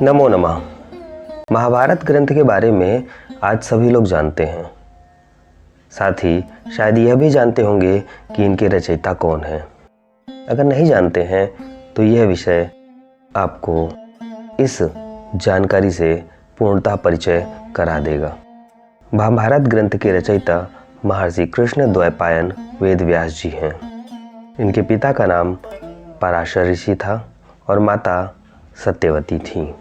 नमो नमः। महाभारत ग्रंथ के बारे में आज सभी लोग जानते हैं। साथ ही शायद यह भी जानते होंगे कि इनके रचयिता कौन हैं। अगर नहीं जानते हैं तो यह विषय आपको इस जानकारी से पूर्णतः परिचय करा देगा। महाभारत ग्रंथ के रचयिता महर्षि कृष्णद्वैपायन वेद व्यास जी हैं। इनके पिता का नाम पराशर ऋषि था और माता सत्यवती थी।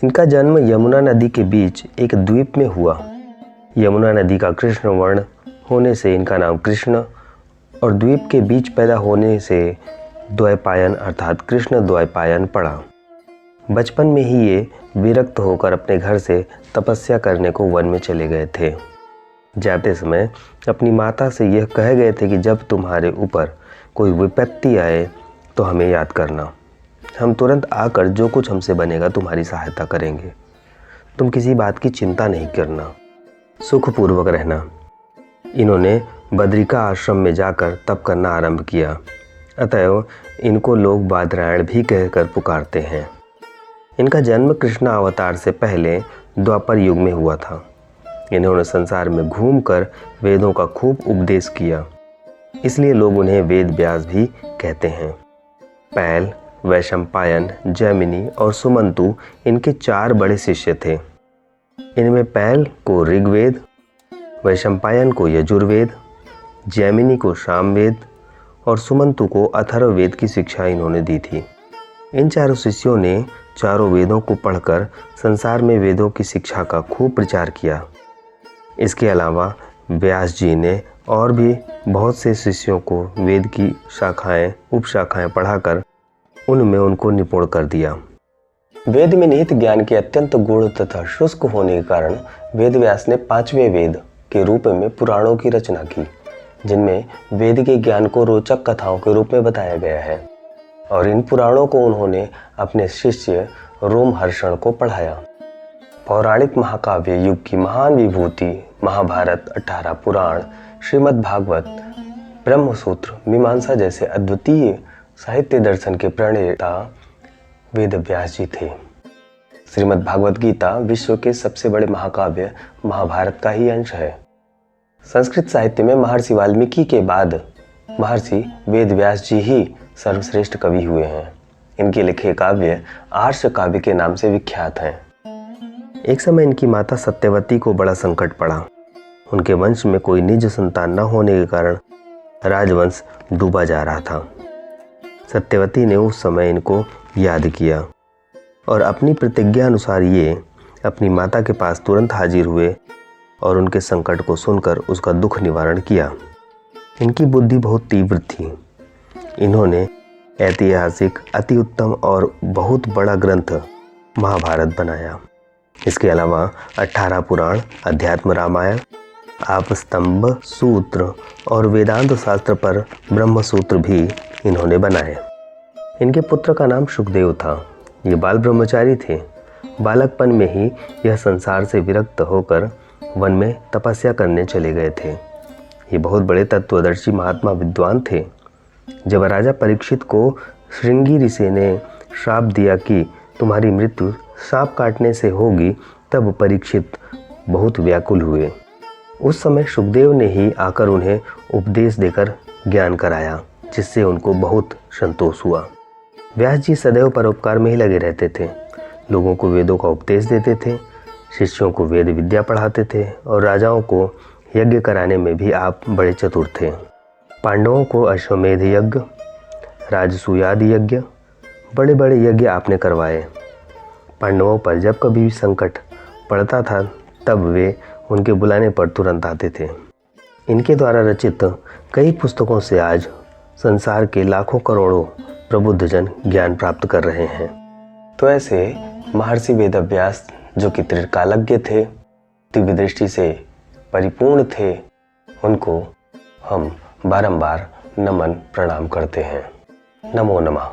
इनका जन्म यमुना नदी के बीच एक द्वीप में हुआ। यमुना नदी का कृष्ण वर्ण होने से इनका नाम कृष्ण और द्वीप के बीच पैदा होने से द्वैपायन अर्थात कृष्ण द्वैपायन पड़ा। बचपन में ही ये विरक्त होकर अपने घर से तपस्या करने को वन में चले गए थे। जाते समय अपनी माता से यह कहे गए थे कि जब तुम्हारे ऊपर कोई विपत्ति आए तो हमें याद करना। हम तुरंत आकर जो कुछ हमसे बनेगा तुम्हारी सहायता करेंगे। तुम किसी बात की चिंता नहीं करना, सुखपूर्वक रहना। इन्होंने बद्रिका आश्रम में जाकर तप करना आरंभ किया। अतएव इनको लोग बादरायण भी कहकर पुकारते हैं। इनका जन्म कृष्ण अवतार से पहले द्वापर युग में हुआ था। इन्होंने संसार में घूमकर वेदों का खूब उपदेश किया, इसलिए लोग उन्हें वेद व्यास भी कहते हैं। पैल, वैशंपायन, जैमिनी और सुमंतु इनके 4 बड़े शिष्य थे। इनमें पैल को ऋग्वेद, वैशंपायन को यजुर्वेद, जैमिनी को सामवेद और सुमंतु को अथर्ववेद की शिक्षा इन्होंने दी थी। इन चारों शिष्यों ने चारों वेदों को पढ़कर संसार में वेदों की शिक्षा का खूब प्रचार किया। इसके अलावा व्यास जी ने और भी बहुत से शिष्यों को वेद की शाखाएं, उपशाखाएं पढ़ाकर उनमें उनको निपुण कर दिया। वेद में निहित ज्ञान के अत्यंत गूढ़ तथा शुष्क होने के कारण वेद व्यास ने 5वें वेद के रूप में पुराणों की रचना की, जिनमें वेद के ज्ञान को रोचक कथाओं के रूप में बताया गया है। और इन पुराणों को उन्होंने अपने शिष्य रोमहर्षण को पढ़ाया। पौराणिक महाकाव्य युग की महान विभूति महाभारत, 18 पुराण, श्रीमद् भागवत, ब्रह्मसूत्र, मीमांसा जैसे अद्वितीय साहित्य दर्शन के प्रणेता वेद व्यास जी थे। श्रीमद् भागवत गीता विश्व के सबसे बड़े महाकाव्य महाभारत का ही अंश है। संस्कृत साहित्य में महर्षि वाल्मीकि के बाद महर्षि वेद व्यास जी ही सर्वश्रेष्ठ कवि हुए हैं। इनके लिखे काव्य आर्ष काव्य के नाम से विख्यात हैं। एक समय इनकी माता सत्यवती को बड़ा संकट पड़ा। उनके वंश में कोई निज संतान न होने के कारण राजवंश डूबा जा रहा था। सत्यवती ने उस समय इनको याद किया और अपनी प्रतिज्ञा अनुसार ये अपनी माता के पास तुरंत हाजिर हुए और उनके संकट को सुनकर उसका दुख निवारण किया। इनकी बुद्धि बहुत तीव्र थी। इन्होंने ऐतिहासिक, अति उत्तम और बहुत बड़ा ग्रंथ महाभारत बनाया। इसके अलावा 18 पुराण, अध्यात्म रामायण, आपस्तंभ सूत्र और वेदांत शास्त्र पर ब्रह्मसूत्र भी इन्होंने बनाए। इनके पुत्र का नाम शुकदेव था। ये बाल ब्रह्मचारी थे। बालकपन में ही यह संसार से विरक्त होकर वन में तपस्या करने चले गए थे। ये बहुत बड़े तत्वदर्शी महात्मा विद्वान थे। जब राजा परीक्षित को श्रृंगी ऋषि ने श्राप दिया कि तुम्हारी मृत्यु सांप काटने से होगी, तब परीक्षित बहुत व्याकुल हुए। उस समय शुकदेव ने ही आकर उन्हें उपदेश देकर ज्ञान कराया, जिससे उनको बहुत संतोष हुआ। व्यास जी सदैव परोपकार में ही लगे रहते थे। लोगों को वेदों का उपदेश देते थे, शिष्यों को वेद विद्या पढ़ाते थे और राजाओं को यज्ञ कराने में भी आप बड़े चतुर थे। पांडवों को अश्वमेध यज्ञ, राजसूयाद यज्ञ, बड़े बड़े यज्ञ आपने करवाए। पांडवों पर जब कभी भी संकट पड़ता था तब वे उनके बुलाने पर तुरंत आते थे। इनके द्वारा रचित कई पुस्तकों से आज संसार के लाखों करोड़ों प्रबुद्ध जन ज्ञान प्राप्त कर रहे हैं। तो ऐसे महर्षि वेदव्यास, जो कि त्रिकालज्ञ थे, दिव्य दृष्टि से परिपूर्ण थे, उनको हम बारंबार नमन प्रणाम करते हैं। नमो नमः।